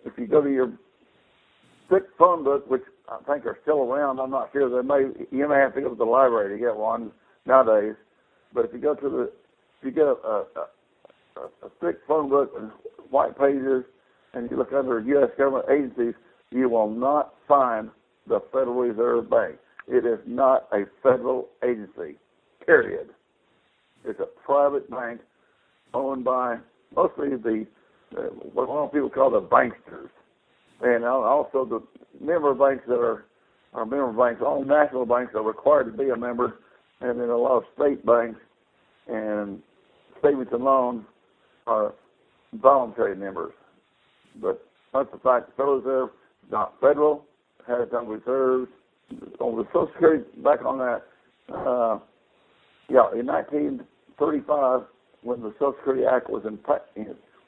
If you go to your thick phone book, which I think are still around, I'm not sure. You may have to go to the library to get one nowadays. But if you get a thick phone book and white pages, and you look under U.S. government agencies, you will not find the Federal Reserve Bank. It is not a federal agency, period. It's a private bank owned by mostly what a lot of people call the banksters. And also the member banks that are member banks. All national banks are required to be a member, and then a lot of state banks and savings and loans are voluntary members. But that's the fact. The Federal Reserve is not federal, has no reserves. On the Social Security, back on that, in 1935, when the Social Security Act was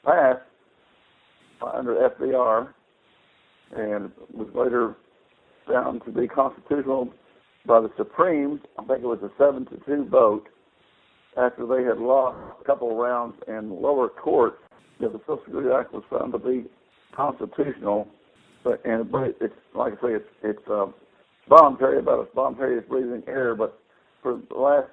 passed under FDR, and was later found to be constitutional by the Supremes, I think it was a 7-2 vote, after they had lost a couple of rounds in lower courts. The Social Security Act was found to be constitutional, but it's like I say, it's voluntary, about as voluntary as breathing air. But for the last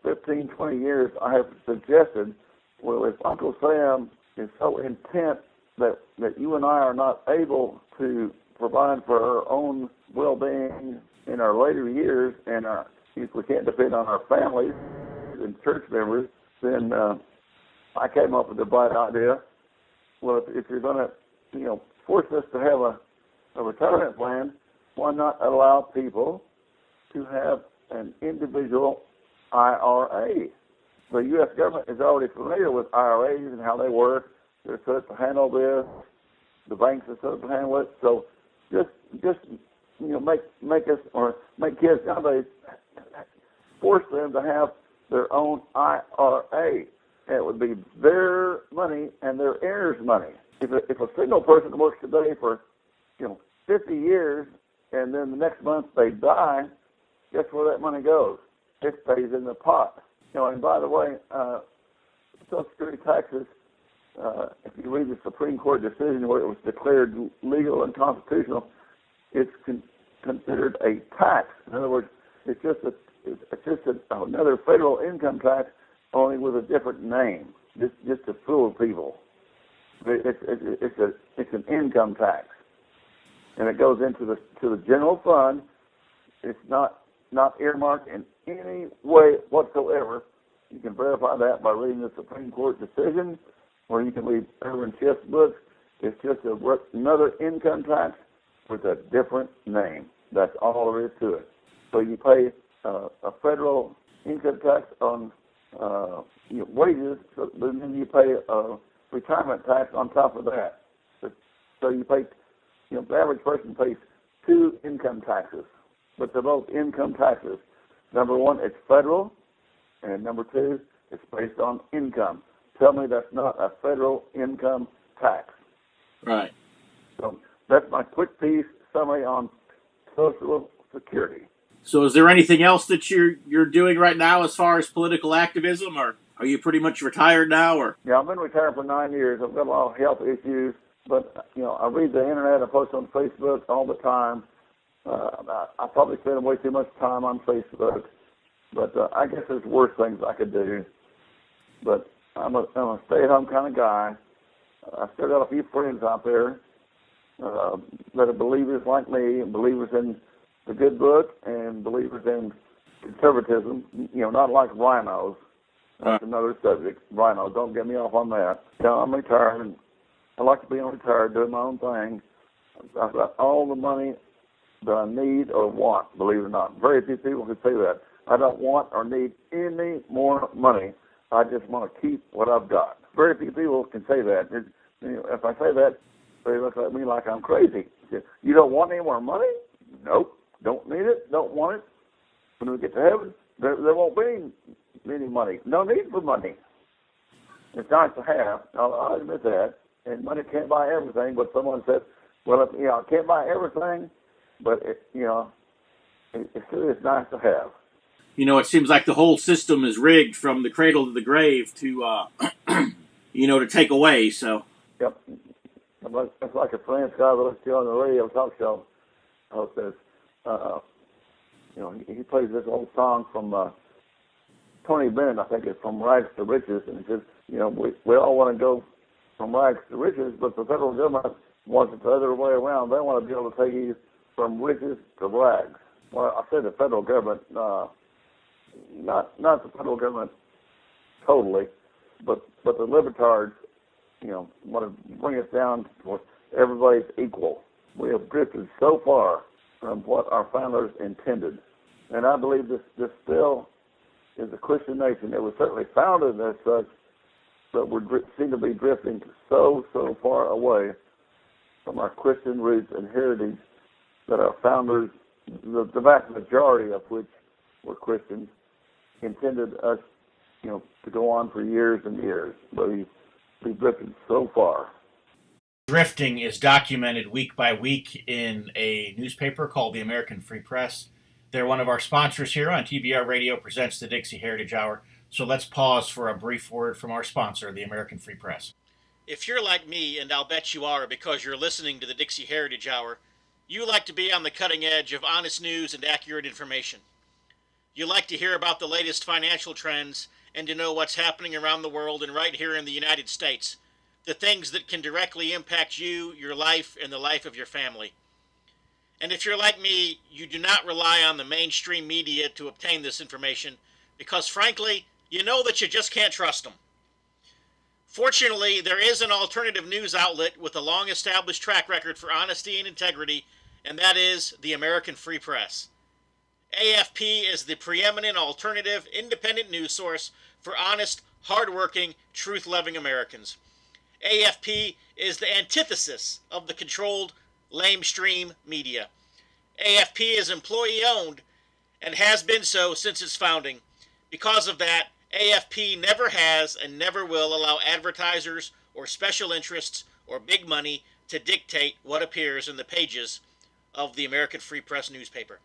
15, 20 years, I have suggested, well, if Uncle Sam is so intent that you and I are not able to provide for our own well-being in our later years, and if we can't depend on our families and church members, then I came up with the bright idea. Well, if you're going to, force us to have a retirement plan, why not allow people to have an individual IRA? The U.S. government is already familiar with IRAs and how they work. They're set up to handle this. The banks are set up to handle it. So just make us, or make kids nowadays, force them to have their own IRA. And it would be their money and their heirs' money. If a single person works today for 50 years, and then the next month they die, guess where that money goes? It stays in the pot. And by the way, Social Security taxes, if you read the Supreme Court decision where it was declared legal and constitutional, it's considered a tax. In other words, it's just another federal income tax, only with a different name, just to fool people. It's an income tax, and it goes into the general fund. It's not earmarked in any way whatsoever. You can verify that by reading the Supreme Court decision, or you can read Irwin Schiff's books. It's just another income tax with a different name. That's all there is to it. So you pay a federal income tax on wages, but then you pay a retirement tax on top of that. So you pay, the average person pays 2 income taxes, but they're both income taxes. Number one, it's federal, and number two, it's based on income. Tell me that's not a federal income tax. Right. So that's my quick piece summary on Social Security. So is there anything else that you're doing right now as far as political activism, or are you pretty much retired now? Or Yeah, I've been retired for 9 years. I've got a lot of health issues, but I read the internet. I post on Facebook all the time. I probably spend way too much time on Facebook, but I guess there's worse things I could do. But I'm a stay-at-home kind of guy. I still got a few friends out there that are believers like me, and believers in the good book, and believers in conservatism. Not like rhinos. That's another subject. Rhinos, don't get me off on that. I'm retired, and I like to be retired, doing my own thing. I've got all the money that I need or want, believe it or not. Very few people can say that. I don't want or need any more money. I just want to keep what I've got. Very few people can say that. If I say that, they look at me like I'm crazy. You don't want any more money? Nope. Don't need it. Don't want it. When we get to heaven, there won't be any money. No need for money. It's nice to have. I'll admit that. And money can't buy everything. But someone said, well, I can't buy everything, but it sure is nice to have. it seems like the whole system is rigged from the cradle to the grave to to take away. So. Yep. It's like a friend guy that listens to on the radio talk show. Says, he plays this old song from Tony Bennett, I think it's From Rags to Riches, and he says, we all want to go from rags to riches, but the federal government wants it the other way around. They want to be able to take you from riches to rags. Well, I say the federal government, not the federal government totally, but the libertards, want to bring us down to everybody's equal. We have drifted so far from what our founders intended. And I believe this still is a Christian nation. It was certainly founded as such, but we seem to be drifting so far away from our Christian roots and heritage that our founders, the vast majority of which were Christians, intended us, to go on for years and years. But we've drifted so far. Drifting is documented week by week in a newspaper called the American Free Press. They're one of our sponsors here on TBR Radio Presents the Dixie Heritage Hour. So let's pause for a brief word from our sponsor, the American Free Press. If you're like me, and I'll bet you are because you're listening to the Dixie Heritage Hour, you like to be on the cutting edge of honest news and accurate information. You like to hear about the latest financial trends and to know what's happening around the world and right here in the United States. The things that can directly impact you, your life, and the life of your family. And if you're like me, you do not rely on the mainstream media to obtain this information because, frankly, you know that you just can't trust them. Fortunately, there is an alternative news outlet with a long-established track record for honesty and integrity, and that is the American Free Press. AFP is the preeminent alternative, independent news source for honest, hard-working, truth-loving Americans. AFP is the antithesis of the controlled, lamestream media. AFP is employee-owned and has been so since its founding. Because of that, AFP never has and never will allow advertisers or special interests or big money to dictate what appears in the pages of the American Free Press newspaper.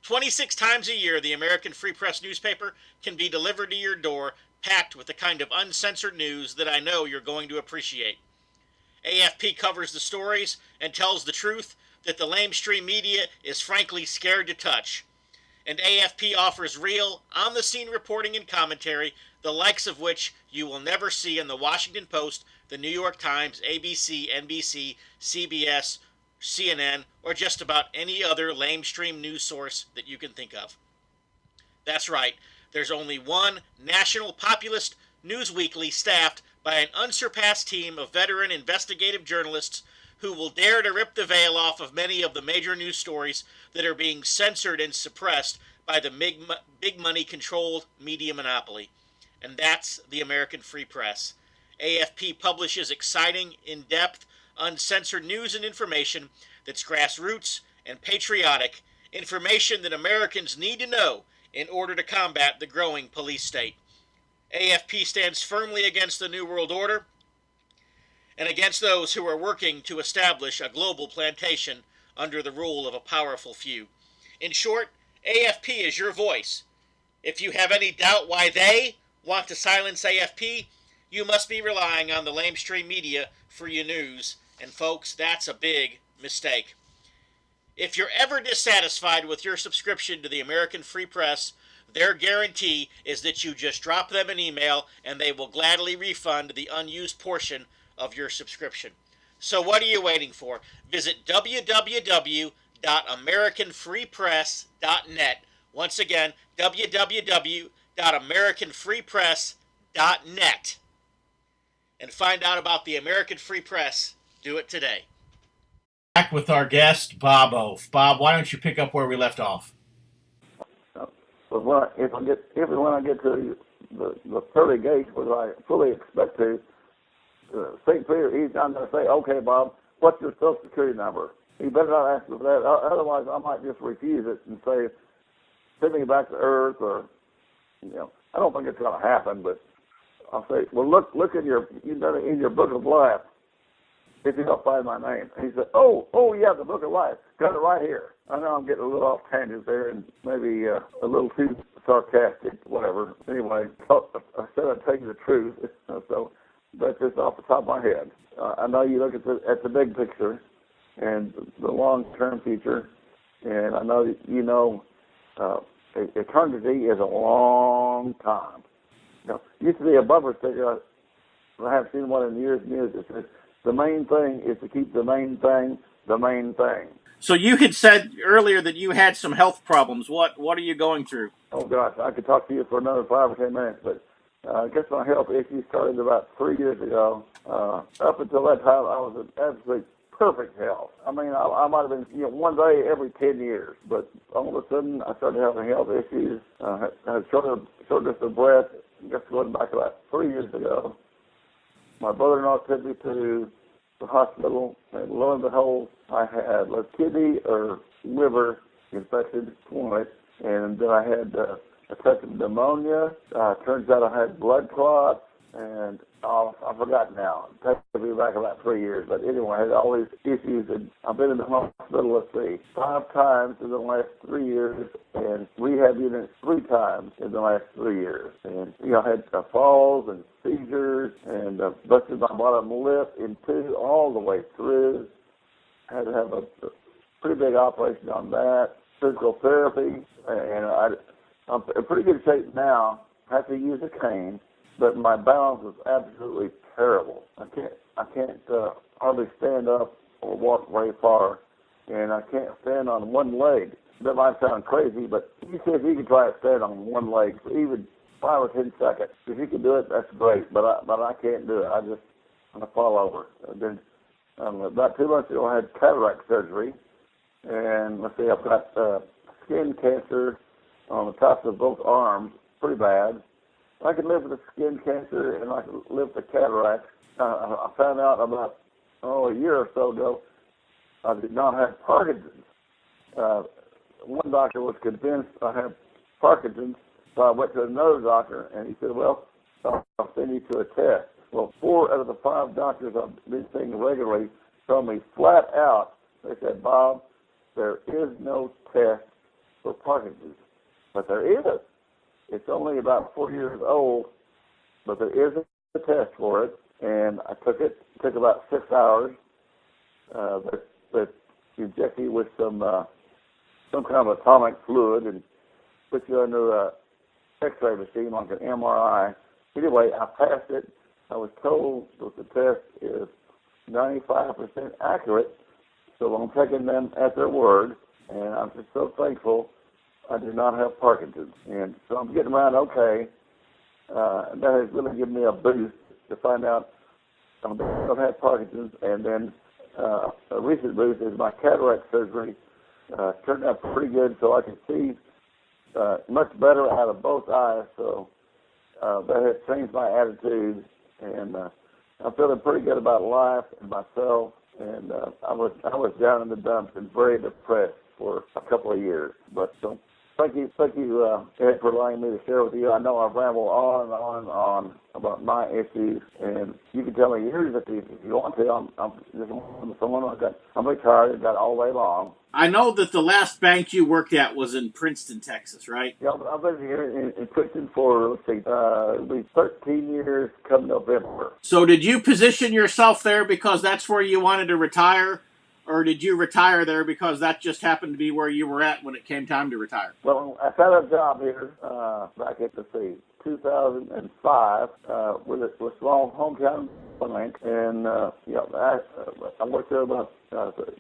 26 times a year, the American Free Press newspaper can be delivered to your door, packed with the kind of uncensored news that I know you're going to appreciate. AFP covers the stories and tells the truth that the lamestream media is frankly scared to touch. And AFP offers real, on-the-scene reporting and commentary, the likes of which you will never see in the Washington Post, the New York Times, ABC, NBC, CBS, CNN, or just about any other lamestream news source that you can think of. That's right, there's only one national populist news weekly staffed by an unsurpassed team of veteran investigative journalists who will dare to rip the veil off of many of the major news stories that are being censored and suppressed by the big money controlled media monopoly. And that's the American Free Press. AFP publishes exciting, in-depth, uncensored news and information that's grassroots and patriotic, information that Americans need to know in order to combat the growing police state. AFP stands firmly against the New World Order and against those who are working to establish a global plantation under the rule of a powerful few. In short, AFP is your voice. If you have any doubt why they want to silence AFP, you must be relying on the lamestream media for your news, and folks, that's a big mistake. If you're ever dissatisfied with your subscription to the American Free Press, their guarantee is that you just drop them an email and they will gladly refund the unused portion of your subscription. So what are you waiting for? Visit www.americanfreepress.net. Once again, www.americanfreepress.net. And find out about the American Free Press. Do it today. Back with our guest, Bob Eoff. Bob, why don't you pick up where we left off? But when I get to the pearly gates, which I fully expect to, St. Peter, he's not going to say, "Okay, Bob, what's your Social Security number?" He better not ask me for that. Otherwise, I might just refuse it and say, "Send me back to Earth," or, I don't think it's going to happen. But I'll say, "Well, look in your book of life. If you don't find my name." And he said, "Oh, yeah, the book of life. Got it right here." I know I'm getting a little off tangent there and maybe a little too sarcastic, whatever. Anyway, I said I'd tell you the truth, so that's just off the top of my head. I know you look at the big picture and the long-term future, and I know eternity is a long time. Used to be a bumper sticker. I haven't seen one in years and years. It says, "The main thing is to keep the main thing the main thing." So you had said earlier that you had some health problems. What are you going through? Oh, gosh, I could talk to you for another 5 or 10 minutes, but I guess my health issues started about 3 years ago. Up until that time, I was in absolutely perfect health. I mean, I might have been, one day every 10 years, but all of a sudden I started having health issues. I had shortness of breath, just going back about 3 years ago. My brother-in-law took me to the hospital, and lo and behold, I had a kidney or liver infected twice, and then I had a touch of pneumonia. Turns out I had blood clots, and I forgot now. It takes me back about 3 years, but anyway, I had all these issues, and I've been in the hospital, 5 times in the last 3 years, and rehab units 3 times in the last 3 years. And, I had falls and seizures, and busted my bottom lip in 2 all the way through. I had to have a pretty big operation on that, physical therapy, and I'm in pretty good shape now. I have to use a cane, but my balance is absolutely terrible. I can't hardly stand up or walk very far, and I can't stand on one leg. That might sound crazy, but you see if you can try to stand on one leg for even 5 or 10 seconds. If you can do it, that's great, but I can't do it. I'm going to fall over. Then about 2 months ago, I had cataract surgery, and let's see, I've got skin cancer on the tops of both arms, pretty bad. I could live with the skin cancer, and I could live with the cataracts. I found out about a year or so ago I did not have Parkinson's. One doctor was convinced I had Parkinson's, so I went to another doctor, and he said, well, I'll send you to a test. Well, 4 out of the 5 doctors I've been seeing regularly told me flat out, they said, Bob, there is no test for Parkinson's. But there is. It's only about 4 years old, but there is a test for it, and I took it. It took about 6 hours. But inject you with some kind of atomic fluid and put you under a X-ray machine like an MRI. Anyway, I passed it. I was told that the test is 95% accurate, so I'm taking them at their word, and I'm just so thankful I do not have Parkinson's. And so I'm getting around okay. That has really given me a boost to find out I don't have Parkinson's, and then a recent boost is my cataract surgery turned out pretty good, so I can see much better out of both eyes, so that has changed my attitude, and I'm feeling pretty good about life and myself, and I was down in the dumps and very depressed for a couple of years. But so thank you, Ed, for allowing me to share with you. I know I've rambled on and on and on about my issues, and you can tell me yours if you want to. I'm just on someone. I'm retired and got all day long. I know that the last bank you worked at was in Princeton, Texas, right? Yeah, I've been here in Princeton for, it'll be 13 years come November. So did you position yourself there because that's where you wanted to retire? Or did you retire there because that just happened to be where you were at when it came time to retire? Well, I found a job here back at 2005 with a small hometown bank, and I worked there about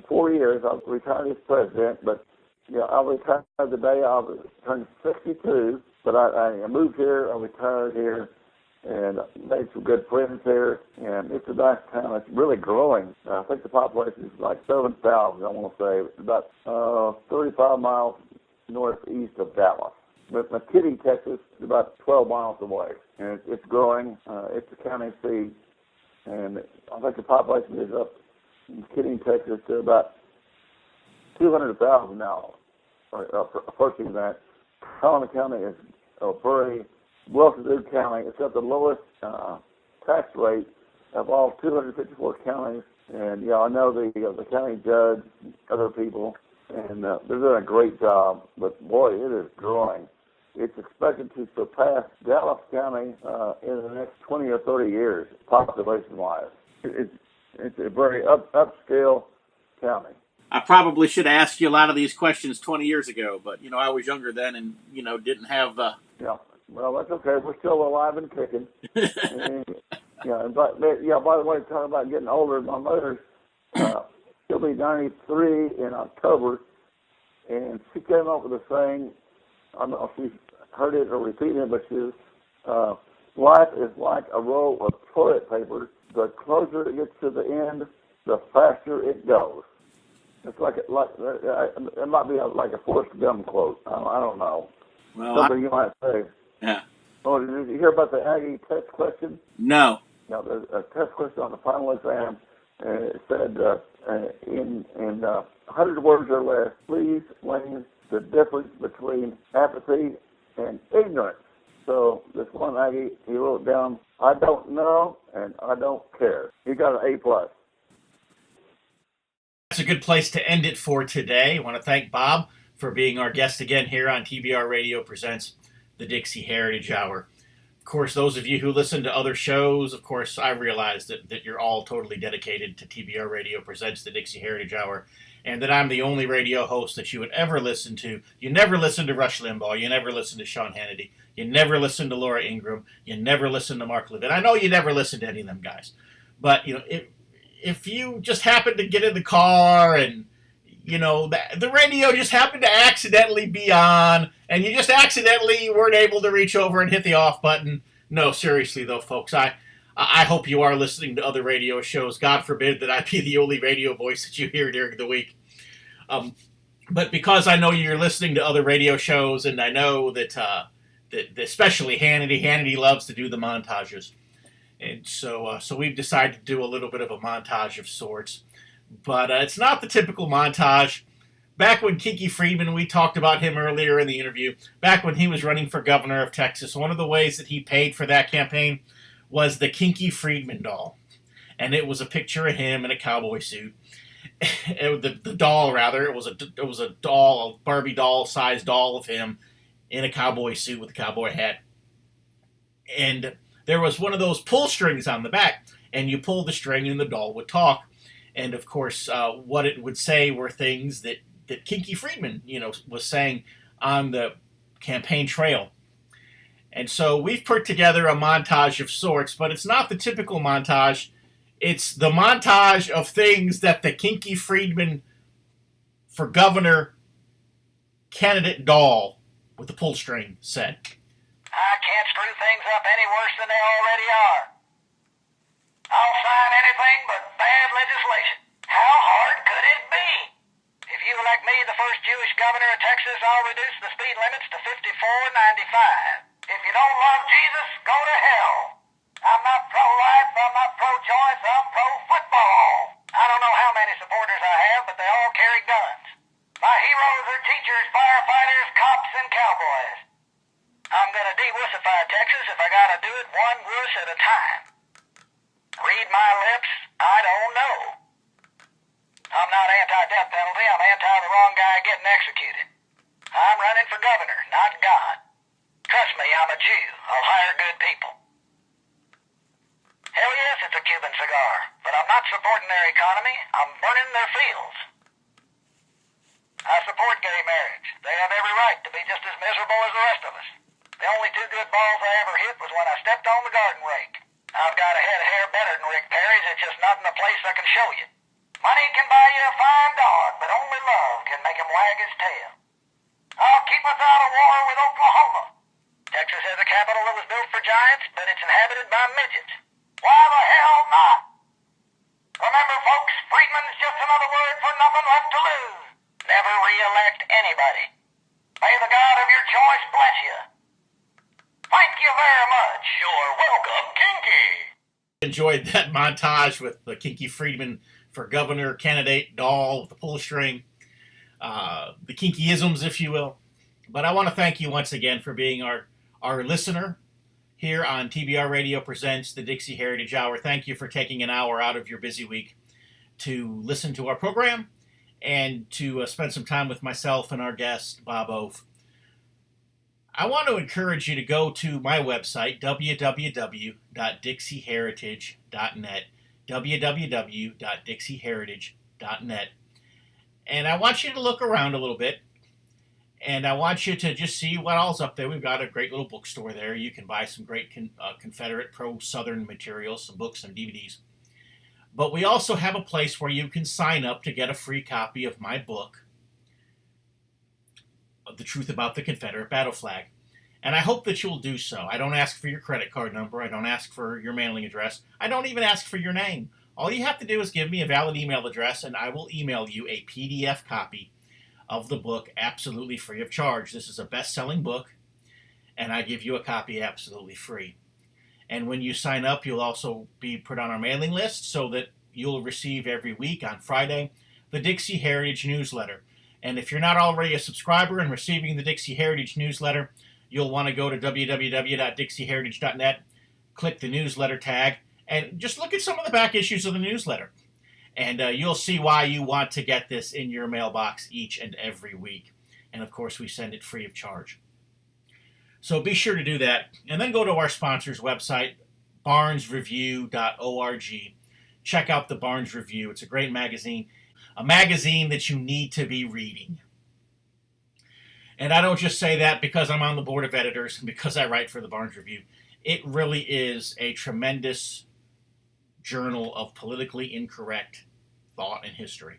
4 years. I was retired as president, but I retired the day I turned 62. But I moved here, I retired here, and made some good friends here, and it's a nice town. It's really growing. I think the population is like 7,000, I want to say. It's about 35 miles northeast of Dallas. But McKinney, Texas, is about 12 miles away, and it's growing. It's a county seat, and I think the population is up in McKinney, Texas, to about 200,000 now, approaching that. Colony County is a very well-to-do county. It's got the lowest tax rate of all 254 counties, and I know the county judge, other people, and they're doing a great job. But boy, it is growing. It's expected to surpass Dallas County in the next 20 or 30 years, population-wise. It's a very upscale county. I probably should have asked you a lot of these questions 20 years ago, but, I was younger then and, didn't have... Yeah, well, that's okay. We're still alive and kicking. And, by the way, talking about getting older, my mother, she'll be 93 in October, and she came up with a saying, I don't know if she's heard it or repeated it, but she was, life is like a roll of toilet paper. The closer it gets to the end, the faster it goes. It's it might be like a Forrest Gump quote. I don't know. Well, something you might say. Yeah. Oh, did you hear about the Aggie test question? No. No, there's a test question on the final exam, and it said in 100 words or less, please explain the difference between apathy and ignorance. So this one Aggie, he wrote down, I don't know and I don't care. He got an A+. That's a good place to end it for today. I want to thank Bob for being our guest again here on TBR Radio Presents the Dixie Heritage Hour. Of course, those of you who listen to other shows, of course, I realize that you're all totally dedicated to TBR Radio Presents the Dixie Heritage Hour, and that I'm the only radio host that you would ever listen to. You never listen to Rush Limbaugh. You never listen to Sean Hannity. You never listen to Laura Ingraham. You never listen to Mark Levin. I know you never listen to any of them guys. But, if you just happen to get in the car and the radio just happened to accidentally be on, and you just accidentally weren't able to reach over and hit the off button. No, seriously though, folks, I hope you are listening to other radio shows. God forbid that I be the only radio voice that you hear during the week. But because I know you're listening to other radio shows, and I know that especially Hannity loves to do the montages, and so we've decided to do a little bit of a montage of sorts. But it's not the typical montage. Back when Kinky Friedman, we talked about him earlier in the interview, back when he was running for governor of Texas, one of the ways that he paid for that campaign was the Kinky Friedman doll. And it was a picture of him in a cowboy suit. The doll, rather, it was a doll, a Barbie doll-sized doll of him in a cowboy suit with a cowboy hat. And there was one of those pull strings on the back, and you pulled the string and the doll would talk. And of course, what it would say were things that Kinky Friedman, was saying on the campaign trail. And so we've put together a montage of sorts, but it's not the typical montage. It's the montage of things that the Kinky Friedman for governor candidate doll with the pull string said. I can't screw things up any worse than they already are. I'll sign anything but bad legislation. How hard could it be? If you elect me the first Jewish governor of Texas, I'll reduce the speed limits to 54.95. If you don't love Jesus, go to hell. I'm not pro-life, I'm not pro-choice, I'm pro-football. I don't know how many supporters I have, but they all carry guns. My heroes are teachers, firefighters, cops, and cowboys. I'm gonna de-wussify Texas if I gotta do it one wuss at a time. Read my lips, I don't know. I'm not anti-death penalty, I'm anti the wrong guy getting executed. I'm running for governor, not God. Trust me, I'm a Jew. I'll hire good people. Hell yes, it's a Cuban cigar, but I'm not supporting their economy, I'm burning their fields. I support gay marriage. They have every right to be just as miserable as the rest of us. The only two good balls I ever hit was when I stepped on the garden rake. I've got a head of hair better than Rick Perry's, it's just not in a place I can show you. Money can buy you a fine dog, but only love can make him wag his tail. I'll keep us out of war with Oklahoma. Texas has a capital that was built for giants, but it's inhabited by midgets. Why the hell not? Remember, folks, Friedman's just another word for nothing left to lose. Never re-elect anybody. May the God of your choice bless you. Thank you very much. You're welcome, Kinky. Enjoyed that montage with the Kinky Friedman for governor candidate doll with the pull string, the kinkyisms, if you will. But I want to thank you once again for being our listener here on TBR Radio Presents, the Dixie Heritage Hour. Thank you for taking an hour out of your busy week to listen to our program and to spend some time with myself and our guest, Bob Eoff. I want to encourage you to go to my website, www.dixieheritage.net, www.dixieheritage.net. And I want you to look around a little bit, and I want you to just see what all's up there. We've got a great little bookstore there. You can buy some great Confederate pro-Southern materials, some books, some DVDs. But we also have a place where you can sign up to get a free copy of my book, The Truth About the Confederate Battle Flag. And I hope that you'll do so. I don't ask for your credit card number. I don't ask for your mailing address. I don't even ask for your name. All you have to do is give me a valid email address, and I will email you a PDF copy of the book absolutely free of charge. This is a best-selling book, and I give you a copy absolutely free. And when you sign up, you'll also be put on our mailing list so that you'll receive every week on Friday the Dixie Heritage newsletter. And if you're not already a subscriber and receiving the Dixie Heritage newsletter, you'll want to go to www.dixieheritage.net, click the newsletter tag, and just look at some of the back issues of the newsletter. And you'll see why you want to get this in your mailbox each and every week. And of course, we send it free of charge. So be sure to do that. And then go to our sponsor's website, barnesreview.org. Check out the Barnes Review. It's a great magazine. A magazine that you need to be reading. And I don't just say that because I'm on the board of editors and because I write for the Barnes Review. It really is a tremendous journal of politically incorrect thought and history.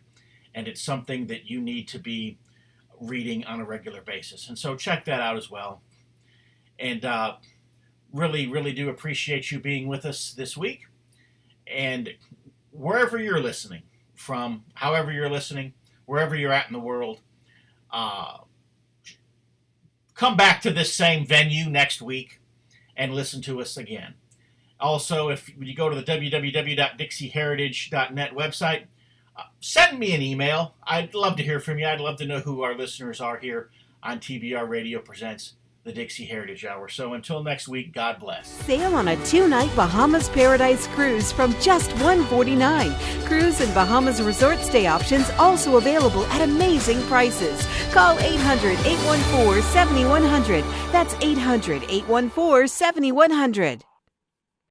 and it's something that you need to be reading on a regular basis. And so check that out as well. And really, really do appreciate you being with us this week. And wherever you're listening from, however you're listening, wherever you're at in the world, come back to this same venue next week and listen to us again. Also, if you go to the www.dixieheritage.net website, send me an email. I'd love to hear from you. I'd love to know who our listeners are here on TBR Radio Presents, the Dixie Heritage Hour. So until next week, God bless. Sail on a 2-night Bahamas Paradise cruise from just $149. Cruise and Bahamas resort stay options also available at amazing prices. Call 800-814-7100. That's 800-814-7100.